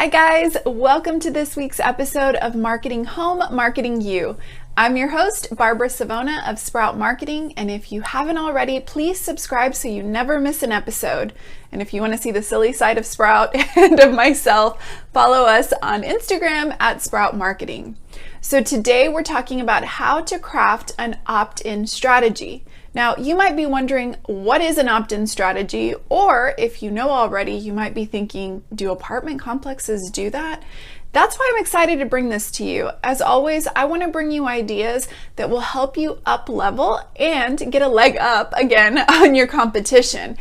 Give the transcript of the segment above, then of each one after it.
Hi guys, welcome to this week's episode of Marketing Home, Marketing You. I'm your host, Barbara Savona of Sprout Marketing, and if you haven't already, please subscribe so you never miss an episode. And if you want to see the silly side of Sprout and of myself, follow us on Instagram at Sprout Marketing. So today we're talking about how to craft an opt-in strategy. Now, you might be wondering, what is an opt-in strategy? Or if you know already, you might be thinking, do apartment complexes do that? That's why I'm excited to bring this to you. As always, I want to bring you ideas that will help you up level and get a leg up again on your competition.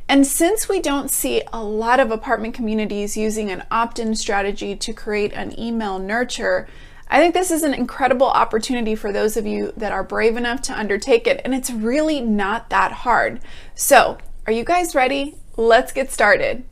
And since we don't see a lot of apartment communities using an opt-in strategy to create an email nurture, I think this is an incredible opportunity for those of you that are brave enough to undertake it, and it's really not that hard. So, are you guys ready? Let's get started.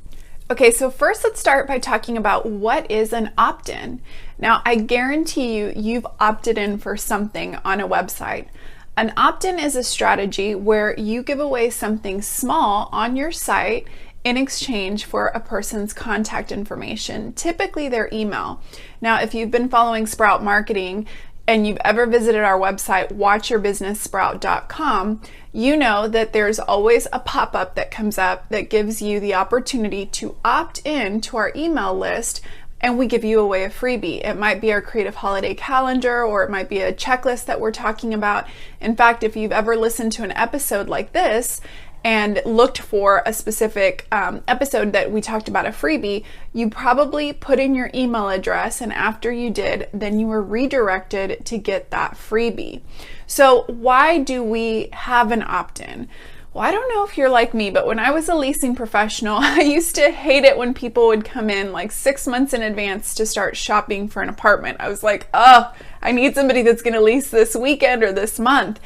Okay, so first let's start by talking about what is an opt-in. Now, I guarantee you've opted in for something on a website. An opt-in is a strategy where you give away something small on your site in exchange for a person's contact information, typically their email. Now, if you've been following Sprout Marketing and you've ever visited our website, watchyourbusinesssprout.com, you know that there's always a pop-up that comes up that gives you the opportunity to opt in to our email list, and we give you away a freebie. It might be our creative holiday calendar, or it might be a checklist that we're talking about. In fact, if you've ever listened to an episode like this and looked for a specific episode that we talked about a freebie, you probably put in your email address, and after you did, then you were redirected to get that freebie. So why do we have an opt-in? Well, I don't know if you're like me, but when I was a leasing professional, I used to hate it when people would come in like 6 months in advance to start shopping for an apartment. I was like, oh, I need somebody that's gonna lease this weekend or this month.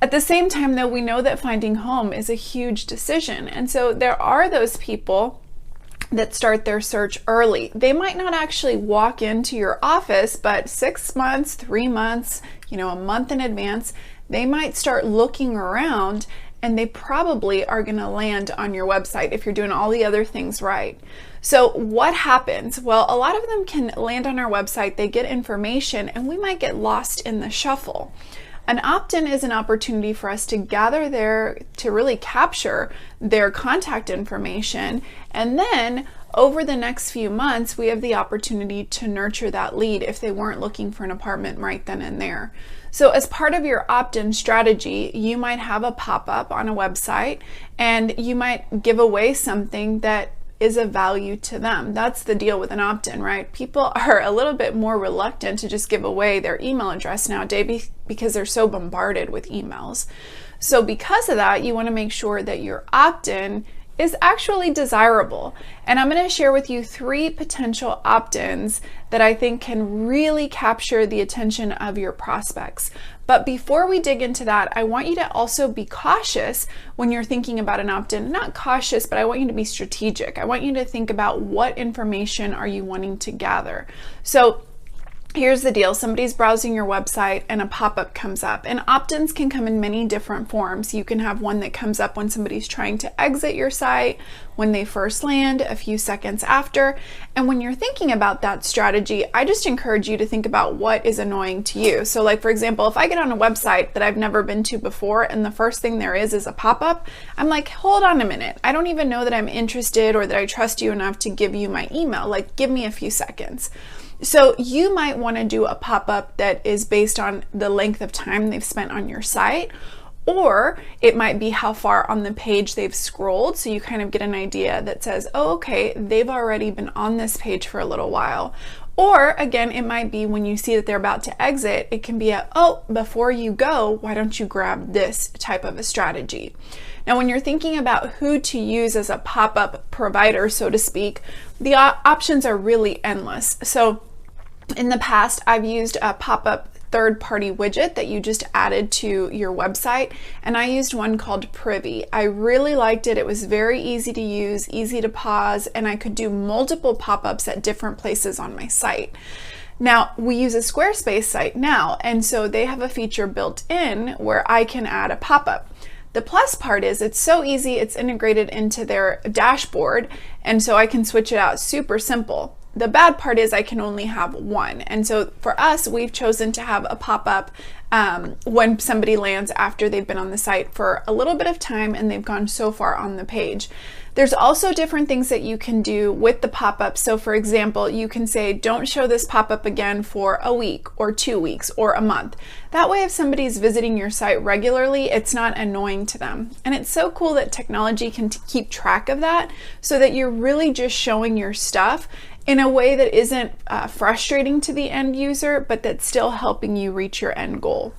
At the same time, though, we know that finding home is a huge decision. And so there are those people that start their search early. They might not actually walk into your office, but 6 months, 3 months, a month in advance, they might start looking around, and they probably are going to land on your website if you're doing all the other things right. So what happens? Well, a lot of them can land on our website, they get information, and we might get lost in the shuffle. An opt-in is an opportunity for us to gather to really capture their contact information, and then over the next few months, we have the opportunity to nurture that lead if they weren't looking for an apartment right then and there. So as part of your opt-in strategy, you might have a pop-up on a website, and you might give away something that is of value to them. That's the deal with an opt-in, right? People are a little bit more reluctant to just give away their email address nowadays because they're so bombarded with emails. So because of that, you want to make sure that your opt-in is actually desirable. And I'm going to share with you 3 potential opt-ins that I think can really capture the attention of your prospects. But before we dig into that, I want you to also be cautious when you're thinking about an opt-in. Not cautious, but I want you to be strategic. I want you to think about what information are you wanting to gather. So here's the deal. Somebody's browsing your website and a pop-up comes up, and opt-ins can come in many different forms. You can have one that comes up when somebody's trying to exit your site, when they first land, a few seconds after. And when you're thinking about that strategy, I just encourage you to think about what is annoying to you. So like, for example, if I get on a website that I've never been to before and the first thing there is a pop-up, I'm like, hold on a minute. I don't even know that I'm interested or that I trust you enough to give you my email. Like, give me a few seconds. So you might want to do a pop-up that is based on the length of time they've spent on your site, or it might be how far on the page they've scrolled, so you kind of get an idea that says, oh, okay, they've already been on this page for a little while. Or again, it might be when you see that they're about to exit, it can be oh, before you go, why don't you grab this type of a strategy? Now, when you're thinking about who to use as a pop-up provider, so to speak, the options are really endless. So in the past, I've used a pop-up third-party widget that you just added to your website, and I used one called Privy. I really liked it. It was very easy to use, easy to pause, and I could do multiple pop-ups at different places on my site. Now, we use a Squarespace site now, and so they have a feature built in where I can add a pop-up. The plus part is it's so easy, it's integrated into their dashboard, and so I can switch it out super simple. The bad part is I can only have one. And so for us, we've chosen to have a pop-up when somebody lands after they've been on the site for a little bit of time and they've gone so far on the page. There's also different things that you can do with the pop-up. So for example, you can say, don't show this pop-up again for a week or 2 weeks or a month. That way, if somebody's visiting your site regularly, it's not annoying to them. And it's so cool that technology can keep track of that so that you're really just showing your stuff in a way that isn't frustrating to the end user, but that's still helping you reach your end goal.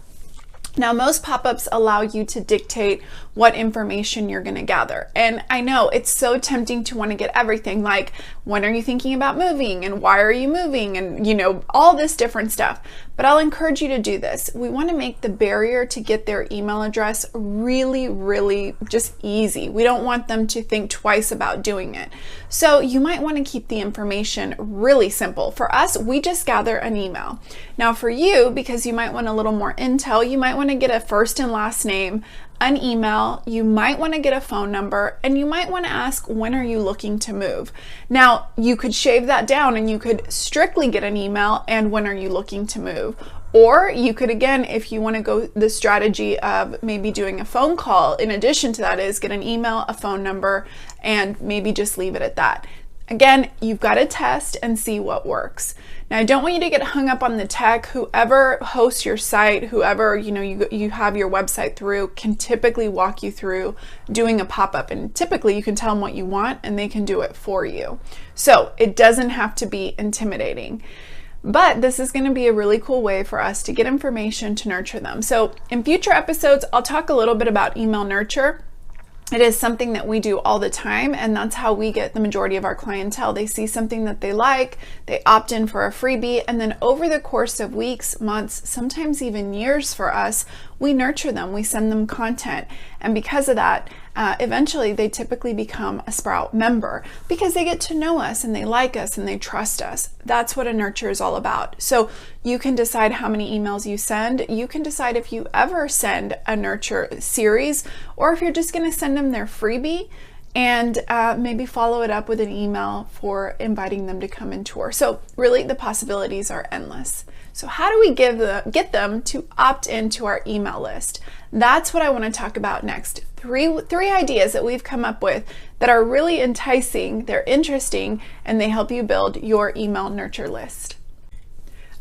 Now, most pop-ups allow you to dictate what information you're going to gather. And I know it's so tempting to want to get everything, like when are you thinking about moving and why are you moving and, you know, all this different stuff. But I'll encourage you to do this. We want to make the barrier to get their email address really, really just easy. We don't want them to think twice about doing it. So you might want to keep the information really simple. For us, we just gather an email. Now for you, because you might want a little more intel, you might want to get a first and last name, an email, you might want to get a phone number, and you might want to ask, when are you looking to move? Now, you could shave that down and you could strictly get an email and when are you looking to move? Or you could, again, if you want to go the strategy of maybe doing a phone call, in addition to that is get an email, a phone number, and maybe just leave it at that. Again, you've got to test and see what works. Now, I don't want you to get hung up on the tech. Whoever hosts your site, whoever you have your website through, can typically walk you through doing a pop-up, and typically you can tell them what you want and they can do it for you. So it doesn't have to be intimidating. But this is going to be a really cool way for us to get information to nurture them. So in future episodes, I'll talk a little bit about email nurture. It is something that we do all the time, and that's how we get the majority of our clientele. They see something that they like, they opt in for a freebie, and then over the course of weeks, months, sometimes even years for us, we nurture them, we send them content. And because of that, eventually they typically become a Sprout member because they get to know us and they like us and they trust us. That's what a nurture is all about. So you can decide how many emails you send. You can decide if you ever send a nurture series or if you're just going to send them their freebie and maybe follow it up with an email for inviting them to come and tour. So really the possibilities are endless. So how do we get them to opt into our email list? That's what I want to talk about next. Three ideas that we've come up with that are really enticing, they're interesting, and they help you build your email nurture list.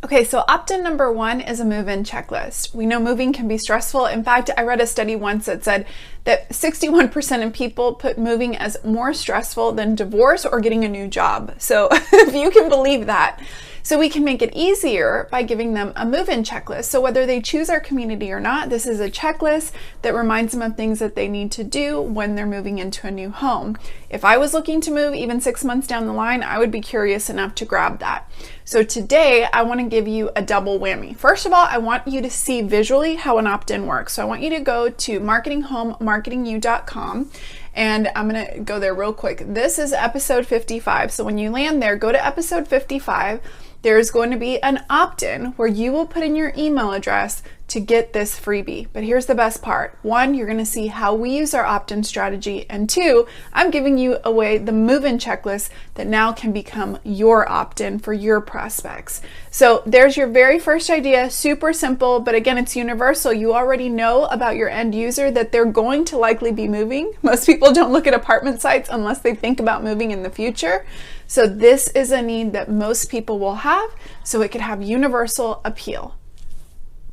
Okay, so opt-in number 1 is a move-in checklist. We know moving can be stressful. In fact, I read a study once that said that 61% of people put moving as more stressful than divorce or getting a new job. So if you can believe that. So we can make it easier by giving them a move-in checklist. So whether they choose our community or not, this is a checklist that reminds them of things that they need to do when they're moving into a new home. If I was looking to move even 6 months down the line, I would be curious enough to grab that. So today I want to give you a double whammy. First of all, I want you to see visually how an opt-in works. So I want you to go to marketinghomemarketingyou.com. And I'm going to go there real quick. This is episode 55. So when you land there, go to episode 55. There's going to be an opt-in where you will put in your email address to get this freebie. But here's the best part. 1, you're going to see how we use our opt-in strategy. And 2, I'm giving you away the move-in checklist that now can become your opt-in for your prospects. So there's your very first idea. Super simple, but again, it's universal. You already know about your end user that they're going to likely be moving. Most people don't look at apartment sites unless they think about moving in the future. So this is a need that most people will have, so it could have universal appeal.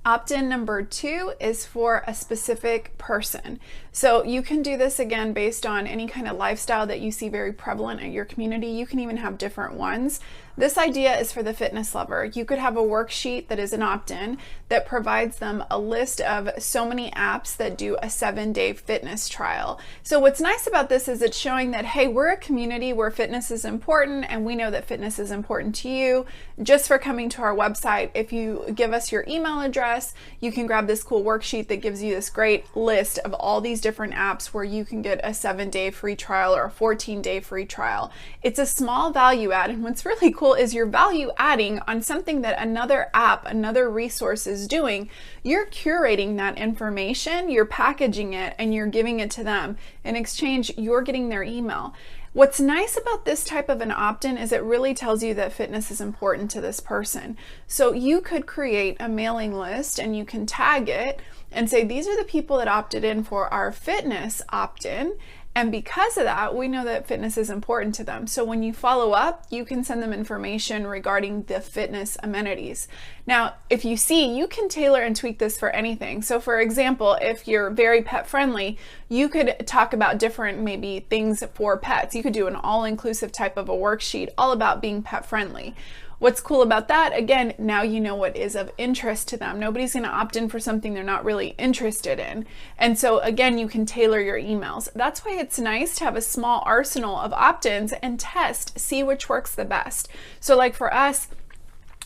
Opt-in number 2 is for a specific person. So you can do this again based on any kind of lifestyle that you see very prevalent at your community. You can even have different ones. This idea is for the fitness lover. You could have a worksheet that is an opt-in that provides them a list of so many apps that do a 7-day fitness trial. So what's nice about this is it's showing that, hey, we're a community where fitness is important and we know that fitness is important to you. Just for coming to our website, if you give us your email address, you can grab this cool worksheet that gives you this great list of all these different apps where you can get a 7-day free trial or a 14-day free trial. It's a small value add, and what's really cool is you're value adding on something that another app, another resource is doing. You're curating that information, you're packaging it, and you're giving it to them. In exchange, you're getting their email. What's nice about this type of an opt-in is it really tells you that fitness is important to this person. So you could create a mailing list and you can tag it and say, these are the people that opted in for our fitness opt-in. And because of that, we know that fitness is important to them. So when you follow up, you can send them information regarding the fitness amenities. Now, if you see, you can tailor and tweak this for anything. So for example, if you're very pet friendly, you could talk about different maybe things for pets. You could do an all-inclusive type of a worksheet all about being pet friendly. What's cool about that, again, now you know what is of interest to them. Nobody's going to opt in for something they're not really interested in. And so again, you can tailor your emails. That's why it's nice to have a small arsenal of opt-ins and test, see which works the best. So like for us,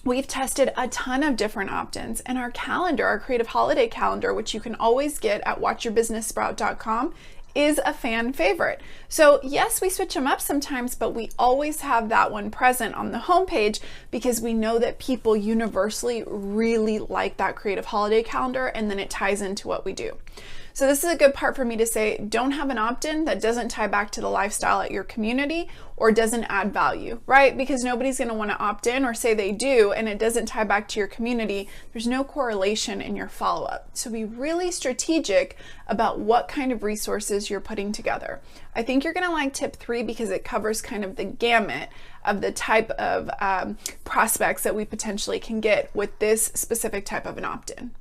we've tested a ton of different opt-ins, and our calendar, our creative holiday calendar, which you can always get at watchyourbusinesssprout.com, is a fan favorite. So yes, we switch them up sometimes, but we always have that one present on the homepage because we know that people universally really like that creative holiday calendar, and then it ties into what we do. So this is a good part for me to say, don't have an opt-in that doesn't tie back to the lifestyle at your community or doesn't add value, right? Because nobody's going to want to opt in or say they do and it doesn't tie back to your community. There's no correlation in your follow-up. So be really strategic about what kind of resources you're putting together. I think you're going to like tip 3 because it covers kind of the gamut of the type of prospects that we potentially can get with this specific type of an opt-in.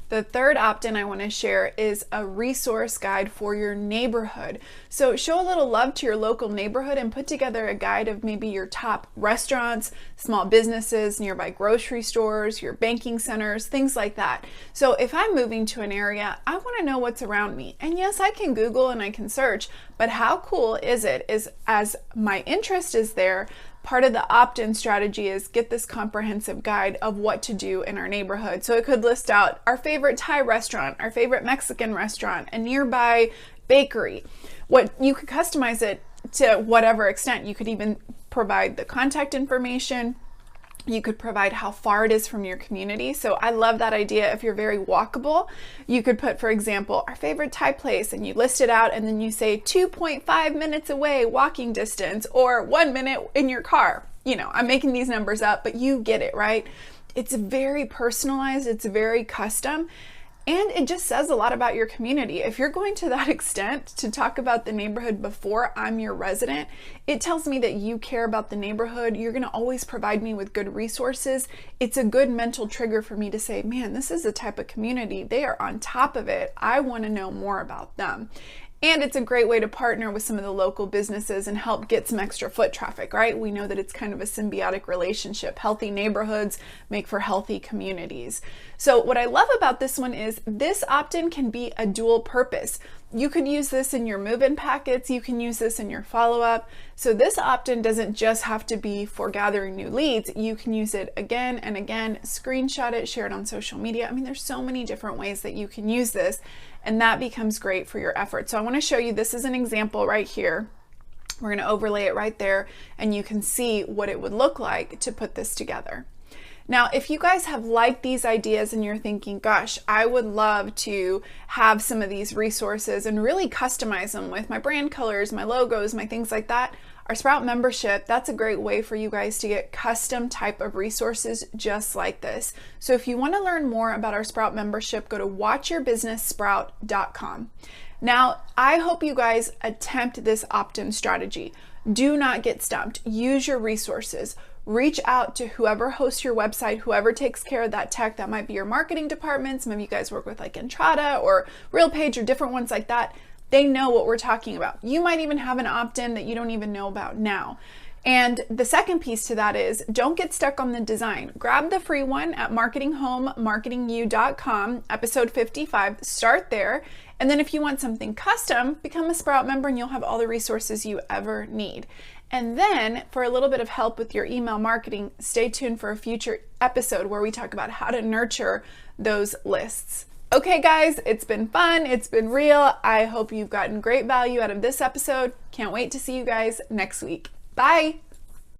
The third opt-in I want to share is a resource guide for your neighborhood. So show a little love to your local neighborhood and put together a guide of maybe your top restaurants, small businesses, nearby grocery stores, your banking centers, things like that. So if I'm moving to an area, I want to know what's around me. And yes, I can Google and I can search, but how cool is it is as my interest is there, part of the opt-in strategy is get this comprehensive guide of what to do in our neighborhood. So it could list out our favorite Thai restaurant, our favorite Mexican restaurant, a nearby bakery. What you could customize it to whatever extent. You could even provide the contact information. You could provide how far it is from your community. So I love that idea. If you're very walkable, you could put, for example, our favorite Thai place, and you list it out and then you say 2.5 minutes away walking distance or 1 minute in your car. You know, I'm making these numbers up, but you get it, right? It's very personalized. It's very custom. And it just says a lot about your community. If you're going to that extent to talk about the neighborhood before I'm your resident, it tells me that you care about the neighborhood. You're going to always provide me with good resources. It's a good mental trigger for me to say, man, this is the type of community. They are on top of it. I want to know more about them. And it's a great way to partner with some of the local businesses and help get some extra foot traffic, right? We know that it's kind of a symbiotic relationship. Healthy neighborhoods make for healthy communities. So what I love about this one is this opt-in can be a dual purpose. You could use this in your move-in packets. You can use this in your follow-up. So this opt-in doesn't just have to be for gathering new leads. You can use it again and again, screenshot it, share it on social media. I mean, there's so many different ways that you can use this, and that becomes great for your effort. So I want to show you, this is an example right here. We're going to overlay it right there, and you can see what it would look like to put this together. Now, if you guys have liked these ideas and you're thinking, gosh, I would love to have some of these resources and really customize them with my brand colors, my logos, my things like that, our Sprout membership, that's a great way for you guys to get custom type of resources just like this. So if you want to learn more about our Sprout membership, go to watchyourbusinesssprout.com. Now, I hope you guys attempt this opt-in strategy. Do not get stumped. Use your resources. Reach out to whoever hosts your website, whoever takes care of that tech. That might be your marketing department. Some of you guys work with like Entrada or RealPage or different ones like that. They know what we're talking about. You might even have an opt-in that you don't even know about now. And the second piece to that is don't get stuck on the design. Grab the free one at marketinghomemarketingyou.com, episode 55. Start there. And then if you want something custom, become a Sprout member and you'll have all the resources you ever need. And then for a little bit of help with your email marketing, stay tuned for a future episode where we talk about how to nurture those lists. Okay guys, it's been fun, it's been real. I hope you've gotten great value out of this episode. Can't wait to see you guys next week. Bye.